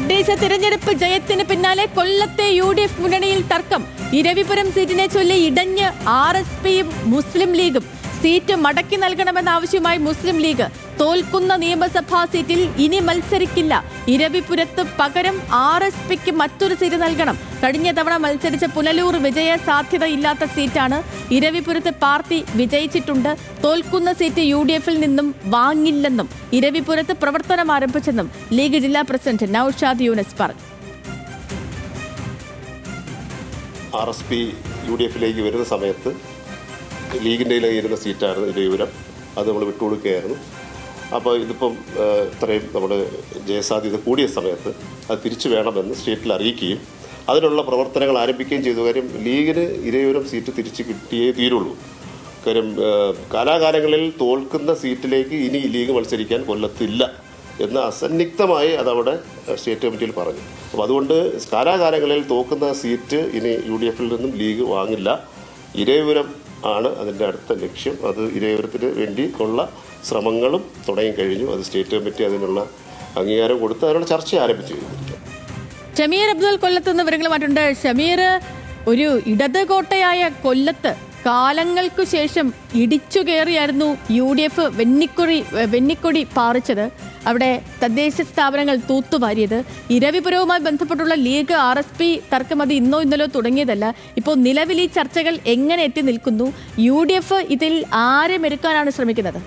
തദ്ദേശ തിരഞ്ഞെടുപ്പ് ജയത്തിന് പിന്നാലെ കൊല്ലത്തെ UDF മുന്നണിയിൽ തർക്കം. ഇരവിപുരം സീറ്റിനെ ചൊല്ലി ഇടഞ്ഞ് RSPയും മുസ്ലിം ലീഗും. സീറ്റ് മടക്കി നൽകണമെന്ന ആവശ്യമായി മുസ്ലിം ലീഗ്. തോൽക്കുന്ന നിയമസഭാ സീറ്റിൽ ഇനി മത്സരിക്കില്ല. ഇരവിപുരത്ത് പകരം RSPക്ക് മറ്റൊരു സീറ്റ് നൽകണം. കഴിഞ്ഞ തവണ മത്സരിച്ച പുനലൂർ വിജയ സാധ്യതയില്ലാത്ത സീറ്റാണ്. ഇരവിപുരത്ത് പാർട്ടി വിജയിച്ചിട്ടുണ്ട്. തോൽക്കുന്ന സീറ്റ് UDFിൽ നിന്നും വാങ്ങില്ലെന്നും ഇരവിപുരത്ത് പ്രവർത്തനം ആരംഭിച്ചെന്നും ലീഗ് ജില്ലാ പ്രസിഡന്റ് നൌഷാദ് യൂനസ് പറഞ്ഞു. RSP UDFിലേക്ക് വരുന്ന സമയത്ത് ലീഗിൻ്റെ ഇരുന്ന സീറ്റായിരുന്നു ഇരവിപുരം. അത് നമ്മൾ വിട്ടുകൊടുക്കുകയായിരുന്നു. അപ്പോൾ ഇതിപ്പം ഇത്രയും നമ്മൾ ജയസാധ്യത കൂടിയ സമയത്ത് അത് തിരിച്ചു വേണമെന്ന് സ്റ്റേറ്റിൽ അറിയിക്കുകയും അതിനുള്ള പ്രവർത്തനങ്ങൾ ആരംഭിക്കുകയും ചെയ്തു. കാര്യം ലീഗിന് ഇരവിപുരം സീറ്റ് തിരിച്ച് കിട്ടിയേ തീരുള്ളൂ. കാര്യം കാലാകാലങ്ങളിൽ തോൽക്കുന്ന സീറ്റിലേക്ക് ഇനി ലീഗ് മത്സരിക്കാൻ കൊല്ലത്തില്ല എന്ന് അസന്നിഗ്ധമായി അതവിടെ സ്റ്റേറ്റ് കമ്മിറ്റിയിൽ പറഞ്ഞു. അപ്പോൾ അതുകൊണ്ട് കാലാകാലങ്ങളിൽ തോക്കുന്ന സീറ്റ് ഇനി UDFിൽ നിന്നും ലീഗ് വാങ്ങില്ല. ഇരവിപുരം ആണ് അതിൻ്റെ അടുത്ത ലക്ഷ്യം. അത് ഇരവിപുരത്തിന് വേണ്ടി ഉള്ള ശ്രമങ്ങളും തുടങ്ങിക്കഴിഞ്ഞു. അത് സ്റ്റേറ്റ് കമ്മിറ്റി അതിനുള്ള അംഗീകാരം കൊടുത്ത് അതിനുള്ള ചർച്ച ആരംഭിച്ചു. ഷമീർ അബ്ദുൽ കൊല്ലത്ത് നിന്ന് വിവരങ്ങളുമായിട്ടുണ്ട്. ഷമീർ, ഒരു ഇടത് കോട്ടയായ കൊല്ലത്ത് കാലങ്ങൾക്കു ശേഷം ഇടിച്ചു കയറിയായിരുന്നു UDF വെന്നിക്കൊടി പാറിച്ചത്. അവിടെ തദ്ദേശ സ്ഥാപനങ്ങൾ തൂത്തുവാരിയത്. ഇരവിപുരവുമായി ബന്ധപ്പെട്ടുള്ള ലീഗ് RSP തർക്കം അത് ഇന്നോ ഇന്നലോ തുടങ്ങിയതല്ല. ഇപ്പോൾ നിലവിൽ ഈ ചർച്ചകൾ എങ്ങനെ എത്തി നിൽക്കുന്നു? UDF ഇതിൽ ആരെ മെരുക്കാനാണ് ശ്രമിക്കുന്നത്?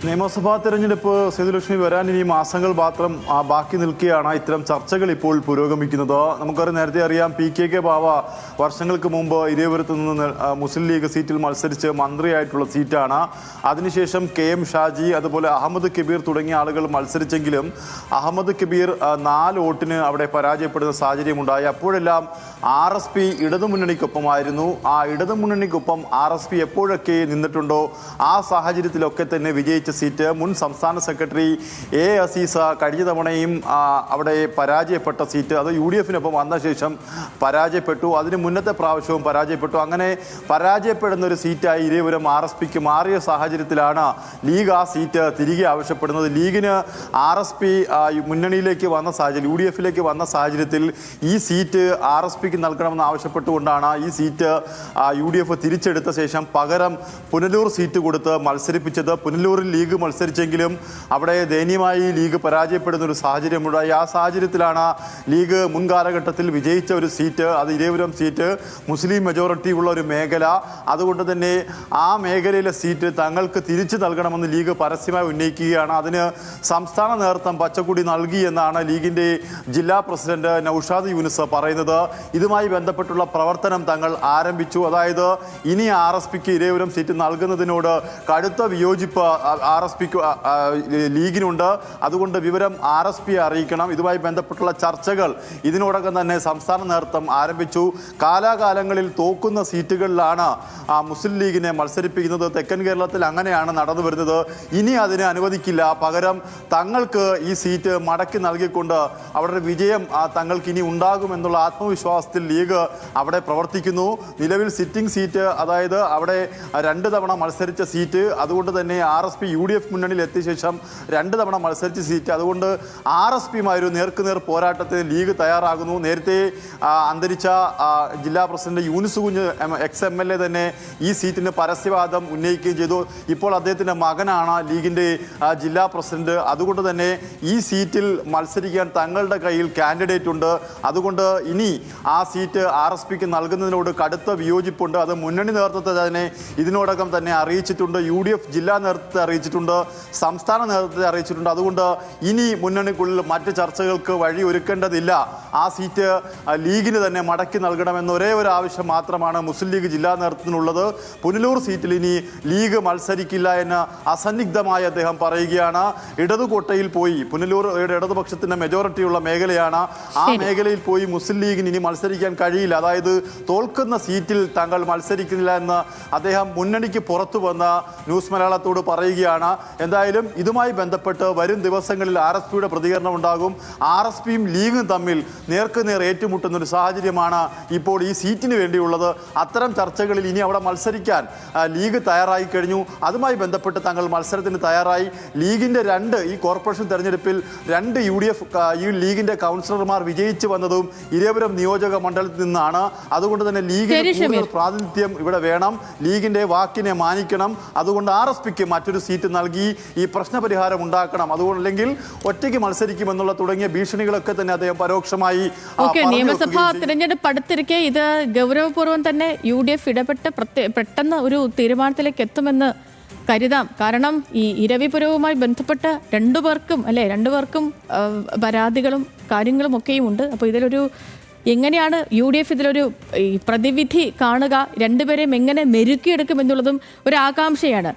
നിയമസഭാ തെരഞ്ഞെടുപ്പ് സേതുലക്ഷ്മി വരാൻ ഇനി മാസങ്ങൾ മാത്രം ബാക്കി നിൽക്കുകയാണ്. ഇത്തരം ചർച്ചകൾ ഇപ്പോൾ പുരോഗമിക്കുന്നത്. നമുക്കറിയാം, നേരത്തെ അറിയാം, PKK ബാവ വർഷങ്ങൾക്ക് മുമ്പ് ഇരവിപുരത്ത് നിന്ന് മുസ്ലിം ലീഗ് സീറ്റിൽ മത്സരിച്ച് മന്ത്രിയായിട്ടുള്ള സീറ്റാണ്. അതിനുശേഷം KM ഷാജി, അതുപോലെ അഹമ്മദ് കബീർ തുടങ്ങിയ ആളുകൾ മത്സരിച്ചെങ്കിലും അഹമ്മദ് കബീർ 4 വോട്ടിന് അവിടെ പരാജയപ്പെടുന്ന സാഹചര്യമുണ്ടായി. അപ്പോഴെല്ലാം RSP ഇടതുമുന്നണിക്കൊപ്പമായിരുന്നു. ആ ഇടതുമുന്നണിക്കൊപ്പം RSP എപ്പോഴൊക്കെ നിന്നിട്ടുണ്ടോ ആ സാഹചര്യത്തിലൊക്കെ തന്നെ വിജയിച്ച സീറ്റ് മുൻ സംസ്ഥാന സെക്രട്ടറി A അസീസ കഴിഞ്ഞ തവണയും അവിടെ പരാജയപ്പെട്ട സീറ്റ്. അത് UDFിനൊപ്പം വന്ന ശേഷം പരാജയപ്പെട്ടു. അതിന് മുന്നത്തെ പ്രാവശ്യവും പരാജയപ്പെട്ടു. അങ്ങനെ പരാജയപ്പെടുന്ന ഒരു സീറ്റായി ഇരവിപുരം RSPക്ക് മാറിയ സാഹചര്യത്തിലാണ് ലീഗ് ആ സീറ്റ് തിരികെ ആവശ്യപ്പെടുന്നത്. ലീഗിന് RSP മുന്നണിയിലേക്ക് വന്ന സാഹചര്യം, UDFിലേക്ക് വന്ന സാഹചര്യത്തിൽ ഈ സീറ്റ് RSPക്ക് നൽകണമെന്ന് ആവശ്യപ്പെട്ടുകൊണ്ടാണ് ഈ സീറ്റ് UDF തിരിച്ചെടുത്ത ശേഷം പകരം പുനലൂർ സീറ്റ് കൊടുത്ത് മത്സരിപ്പിച്ചത്. പുനലൂരിൽ ലീഗ് മത്സരിച്ചെങ്കിലും അവിടെ ദയനീയമായി ലീഗ് പരാജയപ്പെടുന്ന ഒരു സാഹചര്യമുണ്ടായി. ആ സാഹചര്യത്തിലാണ് ലീഗ് മുൻകാലഘട്ടത്തിൽ വിജയിച്ച ഒരു സീറ്റ്, അത് ഇരവിപുരം സീറ്റ്, മുസ്ലിം മെജോറിറ്റി ഉള്ള ഒരു മേഖല. അതുകൊണ്ട് തന്നെ ആ മേഖലയിലെ സീറ്റ് തങ്ങൾക്ക് തിരിച്ചു നൽകണമെന്ന് ലീഗ് പരസ്യമായി ഉന്നയിക്കുകയാണ്. അതിന് സംസ്ഥാന നേതൃത്വം പച്ചക്കൊടി നൽകി എന്നാണ് ലീഗിൻ്റെ ജില്ലാ പ്രസിഡന്റ് നൌഷാദ് യൂനസ് പറയുന്നത്. ഇതുമായി ബന്ധപ്പെട്ടുള്ള പ്രവർത്തനം തങ്ങൾ ആരംഭിച്ചു. അതായത് ഇനി RSPക്ക് ഇരവിപുരം സീറ്റ് നൽകുന്നതിനോട് കടുത്ത വിയോജിപ്പ് RSPക്ക് ലീഗിനുണ്ട്. അതുകൊണ്ട് വിവരം RSPയെ അറിയിക്കണം. ഇതുമായി ബന്ധപ്പെട്ടുള്ള ചർച്ചകൾ ഇതിനോടകം തന്നെ സംസ്ഥാന നേതൃത്വം ആരംഭിച്ചു. കാലാകാലങ്ങളിൽ തോക്കുന്ന സീറ്റുകളിലാണ് മുസ്ലിം ലീഗിനെ മത്സരിപ്പിക്കുന്നത്. തെക്കൻ കേരളത്തിൽ അങ്ങനെയാണ് നടന്നു വരുന്നത്. ഇനി അതിനെ അനുവദിക്കില്ല. പകരം തങ്ങൾക്ക് ഈ സീറ്റ് മടക്കി നൽകിക്കൊണ്ട് അവരുടെ വിജയം തങ്ങൾക്ക് ഇനി ഉണ്ടാകുമെന്നുള്ള ആത്മവിശ്വാസത്തിൽ ലീഗ് അവിടെ പ്രവർത്തിക്കുന്നു. നിലവിൽ സിറ്റിംഗ് സീറ്റ്, അതായത് അവിടെ 2 തവണ മത്സരിച്ച സീറ്റ്, അതുകൊണ്ട് തന്നെ RSP UDF മുന്നണിയിൽ എത്തിയ ശേഷം 2 തവണ മത്സരിച്ച സീറ്റ്. അതുകൊണ്ട് RSPയുമായി ഒരു നേർക്കുനേർ പോരാട്ടത്തിന് ലീഗ് തയ്യാറാകുന്നു. നേരത്തെ അന്തരിച്ച ജില്ലാ പ്രസിഡന്റ് യൂനിസ് കുഞ്ഞ് ex-MLA തന്നെ ഈ സീറ്റിന് പരസ്യവാദം ഉന്നയിക്കുകയും ചെയ്തു. ഇപ്പോൾ അദ്ദേഹത്തിൻ്റെ മകനാണ് ലീഗിൻ്റെ ജില്ലാ പ്രസിഡന്റ്. അതുകൊണ്ട് തന്നെ ഈ സീറ്റിൽ മത്സരിക്കാൻ തങ്ങളുടെ കയ്യിൽ കാൻഡിഡേറ്റ് ഉണ്ട്. അതുകൊണ്ട് ഇനി ആ സീറ്റ് RSPക്ക് നൽകുന്നതിനോട് കടുത്ത വിയോജിപ്പുണ്ട്. അത് മുന്നണി നേതൃത്വത്തെ തന്നെ ഇതിനോടകം തന്നെ അറിയിച്ചിട്ടുണ്ട്. UDF ജില്ലാ നേതൃത്വത്തെ അറിയിച്ചിട്ടുണ്ട്, സംസ്ഥാന നേതൃത്വത്തെ അറിയിച്ചിട്ടുണ്ട്. അതുകൊണ്ട് ഇനി മുന്നണിക്കുള്ളിൽ മറ്റ് ചർച്ചകൾക്ക് വഴി ഒരുക്കേണ്ടതില്ല. ആ സീറ്റ് ലീഗിന് തന്നെ മടക്കി നൽകണമെന്ന ഒരേ ഒരു ആവശ്യം മാത്രമാണ് മുസ്ലിം ലീഗ് ജില്ലാ നേതൃത്വത്തിനുള്ളത്. പുനലൂർ സീറ്റിൽ ഇനി ലീഗ് മത്സരിക്കില്ല എന്ന് അസന്നിഗ്ധമായി അദ്ദേഹം പറയുകയാണ്. ഇടതുകോട്ടയിൽ പോയി, പുനലൂർ ഇടതുപക്ഷത്തിൻ്റെ മെജോറിറ്റിയുള്ള മേഖലയാണ്, ആ മേഖലയിൽ പോയി മുസ്ലിം ലീഗിന് ഇനി മത്സരിക്കാൻ കഴിയില്ല. അതായത് തോൽക്കുന്ന സീറ്റിൽ തങ്ങൾ മത്സരിക്കുന്നില്ല എന്ന് അദ്ദേഹം മുന്നണിക്ക് പുറത്തു വന്ന ന്യൂസ് മലയാളത്തോട് പറയുകയാണ്. നിൽക്കുകയാണ്. എന്തായാലും ഇതുമായി ബന്ധപ്പെട്ട് വരും ദിവസങ്ങളിൽ RSPയുടെ പ്രതികരണം ഉണ്ടാകും. RSPയും ലീഗും തമ്മിൽ നേർക്കുനേർ ഏറ്റുമുട്ടുന്ന ഒരു സാഹചര്യമാണ് ഇപ്പോൾ ഈ സീറ്റിന് വേണ്ടിയുള്ളത്. അത്തരം ചർച്ചകളിൽ ഇനി അവിടെ മത്സരിക്കാൻ ലീഗ് തയ്യാറായി കഴിഞ്ഞു. അതുമായി ബന്ധപ്പെട്ട് തങ്ങൾ മത്സരത്തിന് തയ്യാറായി. ലീഗിൻ്റെ ഈ കോർപ്പറേഷൻ തെരഞ്ഞെടുപ്പിൽ 2 UDF ഈ ലീഗിൻ്റെ കൗൺസിലർമാർ വിജയിച്ചു വന്നതും ഇരവിപുരം നിയോജക മണ്ഡലത്തിൽ നിന്നാണ്. അതുകൊണ്ട് തന്നെ ലീഗിന് കൂടുതൽ പ്രാതിനിധ്യം ഇവിടെ വേണം. ലീഗിൻ്റെ വാക്കിനെ മാനിക്കണം. അതുകൊണ്ട് RSPക്ക് മറ്റൊരു സീറ്റ് നൽകി ഈ പ്രശ്നപരിഹാരം ഉണ്ടാക്കണം. അതുകൊണ്ടല്ലെങ്കിൽ ഒറ്റയ്ക്ക് മത്സരിക്കുമെന്നുള്ള തുടങ്ങിയ ഭീഷണികളൊക്കെ തന്നെ അദ്ദേഹം പരോക്ഷമായി നിയമസഭാ തിരഞ്ഞെടുപ്പ് അടുത്തിരിക്കെ ഇത് ഗൗരവപൂർവ്വം തന്നെ UDF ഇടപെട്ട് പെട്ടെന്ന് ഒരു തീരുമാനത്തിലേക്ക് എത്തുമെന്ന് കരുതാം. കാരണം ഈ ഇരവിപുരവുമായി ബന്ധപ്പെട്ട് രണ്ടുപേർക്കും പരാതികളും കാര്യങ്ങളും ഒക്കെയും ഉണ്ട്. അപ്പോൾ ഇതിലൊരു എങ്ങനെയാണ് UDF ഇതിലൊരു പ്രതിവിധി കാണുക, രണ്ടുപേരെയും എങ്ങനെ മെരുക്കിയെടുക്കും എന്നുള്ളതും ഒരു ആകാംക്ഷയാണ്.